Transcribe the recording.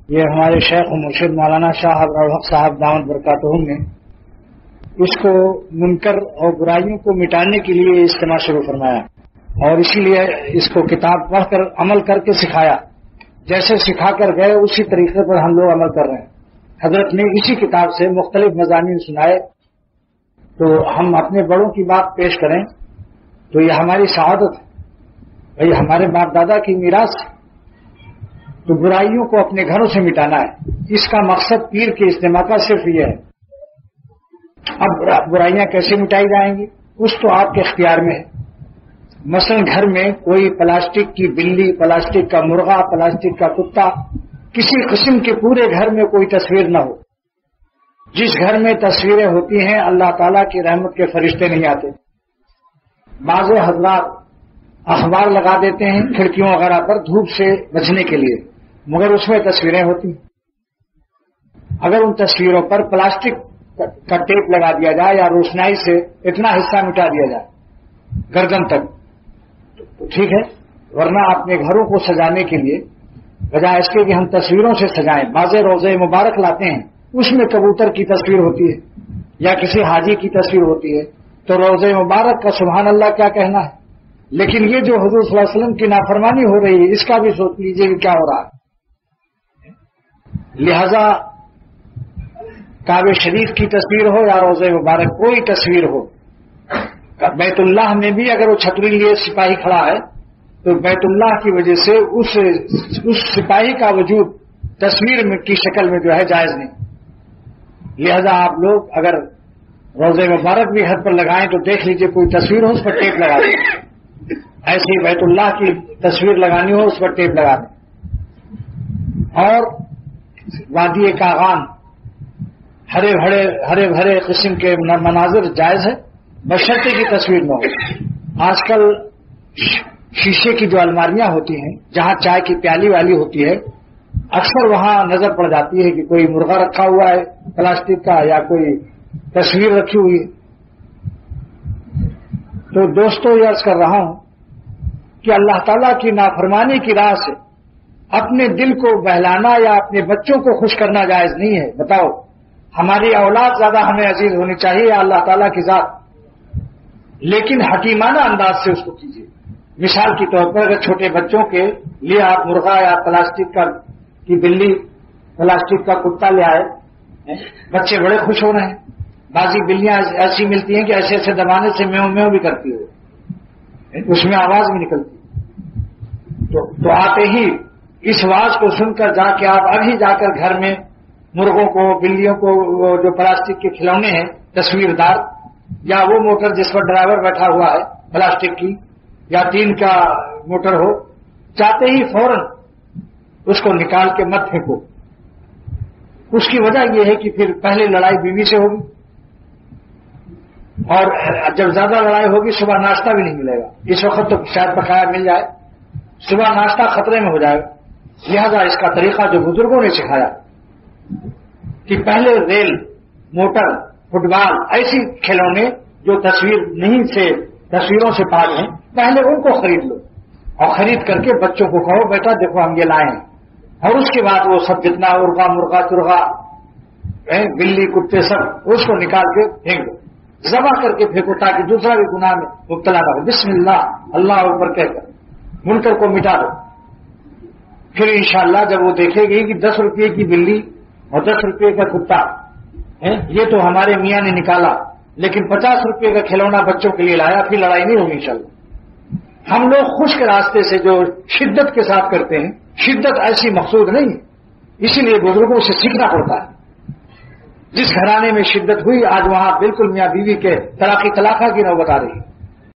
یہ ہمارے شیخ و مرشد مولانا شاہ ابرار الحق صاحب دامت برکاتہم نے اس کو منکر اور برائیوں کو مٹانے کے لیے اجتماع شروع فرمایا اور اسی لیے اس کو کتاب پڑھ کر عمل کر کے سکھایا. جیسے سکھا کر گئے اسی طریقے پر ہم لوگ عمل کر رہے ہیں. حضرت نے اسی کتاب سے مختلف مضامین سنائے تو ہم اپنے بڑوں کی بات پیش کریں تو یہ ہماری سعادت ہے. بھائی ہمارے باپ دادا کی میراث ہے تو برائیوں کو اپنے گھروں سے مٹانا ہے. اس کا مقصد پیر کے اجتماع کا صرف یہ ہے. اب برائیاں کیسے مٹائی جائیں گی اس تو آپ کے اختیار میں ہے. مثلا گھر میں کوئی پلاسٹک کی بلی، پلاسٹک کا مرغا، پلاسٹک کا کتا، کسی قسم کے پورے گھر میں کوئی تصویر نہ ہو. جس گھر میں تصویریں ہوتی ہیں اللہ تعالیٰ کی رحمت کے فرشتے نہیں آتے. بعض حضرات اخبار لگا دیتے ہیں کھڑکیوں وغیرہ پر دھوپ سے بچنے کے لیے، مگر اس میں تصویریں ہوتی ہیں. اگر ان تصویروں پر پلاسٹک کا ٹیپ لگا دیا جائے یا روشنائی سے اتنا حصہ مٹا دیا جائے گردن تک تو ٹھیک ہے، ورنہ اپنے گھروں کو سجانے کے لیے بجائے اس کے کہ ہم تصویروں سے سجائیں، بعض روضے مبارک لاتے ہیں اس میں کبوتر کی تصویر ہوتی ہے یا کسی حاجی کی تصویر ہوتی ہے تو روضے مبارک کا سبحان اللہ کیا کہنا ہے. لیکن یہ جو حضور صلی اللہ علیہ وسلم کی نافرمانی ہو رہی ہے اس کا بھی سوچ لیجیے کہ کیا ہو رہا ہے. لہذا کعبہ شریف کی تصویر ہو یا روضہ مبارک کوئی تصویر ہو، بیت اللہ میں بھی اگر وہ چھتری لیے سپاہی کھڑا ہے تو بیت اللہ کی وجہ سے اس سپاہی کا وجود تصویر کی شکل میں جو ہے جائز نہیں. لہذا آپ لوگ اگر روضہ مبارک بھی حد پر لگائیں تو دیکھ لیجئے کوئی تصویر ہو اس پر ٹیپ لگا دیں. ایسے ہی بیت اللہ کی تصویر لگانی ہو اس پر ٹیپ لگا دیں. اور وادی کاغان ہرے بھرے قسم کے مناظر جائز ہے بشرطے کی تصویر نہ ہو. آج کل شیشے کی جو الماریاں ہوتی ہیں جہاں چائے کی پیالی والی ہوتی ہے اکثر وہاں نظر پڑ جاتی ہے کہ کوئی مرغا رکھا ہوا ہے پلاسٹک کا یا کوئی تصویر رکھی ہوئی ہے. تو دوستو یہ عرض کر رہا ہوں کہ اللہ تعالیٰ کی نافرمانی کی راہ سے اپنے دل کو بہلانا یا اپنے بچوں کو خوش کرنا جائز نہیں ہے. بتاؤ ہماری اولاد زیادہ ہمیں عزیز ہونی چاہیے یا اللہ تعالیٰ کی ذات، لیکن حکیمانہ انداز سے اس کو کیجیے. مثال کے طور پر اگر چھوٹے بچوں کے لیے آپ مرغا یا پلاسٹک کی بلی، پلاسٹک کا کتا لے آئے، بچے بڑے خوش ہو رہے ہیں. بعضی بلیاں ایسی ملتی ہیں کہ ایسے ایسے دبانے سے میو میو بھی کرتی ہو، اس میں آواز بھی نکلتی. تو آتے ہی اس آواز کو سن کر جا کے آپ ابھی جا کر گھر میں مرغوں کو، بلیوں کو جو پلاسٹک کے کھلونے ہیں تصویردار یا وہ موٹر جس پر ڈرائیور بیٹھا ہوا ہے پلاسٹک کی یا ٹین کا موٹر ہو، چاہتے ہی فوراً اس کو نکال کے مت پھینکو. اس کی وجہ یہ ہے کہ پھر پہلے لڑائی بیوی سے ہوگی اور جب زیادہ لڑائی ہوگی صبح ناشتہ بھی نہیں ملے گا. اس وقت تو شاید بقایا مل جائے، صبح ناشتہ خطرے میں ہو جائے گا. لہذا اس کا طریقہ جو بزرگوں نے سکھایا کہ پہلے ریل، موٹر، فٹ بال ایسی کھلونے جو تصویروں سے پاک ہیں پہلے ان کو خرید لو اور خرید کر کے بچوں کو کہو بیٹا دیکھو ہم یہ لائے ہیں، اور اس کے بعد وہ سب جتنا مرغا چرغا بلی کتے سب اس کو نکال کے پھینک دو، ذبح کر کے پھینکو تاکہ دوسرا بھی گناہ میں مبتلا نہ ہو. بسم اللہ اللہ اکبر کہہ کر منکر کو مٹا دو. پھر انشاءاللہ جب وہ دیکھے گی کہ 10 روپے کی بلی اور 10 روپے کا کتا یہ تو ہمارے میاں نے نکالا لیکن 50 روپے کا کھلونا بچوں کے لیے لایا، پھر لڑائی نہیں ہوگی انشاءاللہ. ہم لوگ خشک راستے سے جو شدت کے ساتھ کرتے ہیں، شدت ایسی مقصود نہیں ہے، اسی لیے بزرگوں سے سیکھنا پڑتا ہے. جس گھرانے میں شدت ہوئی آج وہاں بالکل میاں بیوی کے طلاق کی نوبت آ رہی ہے.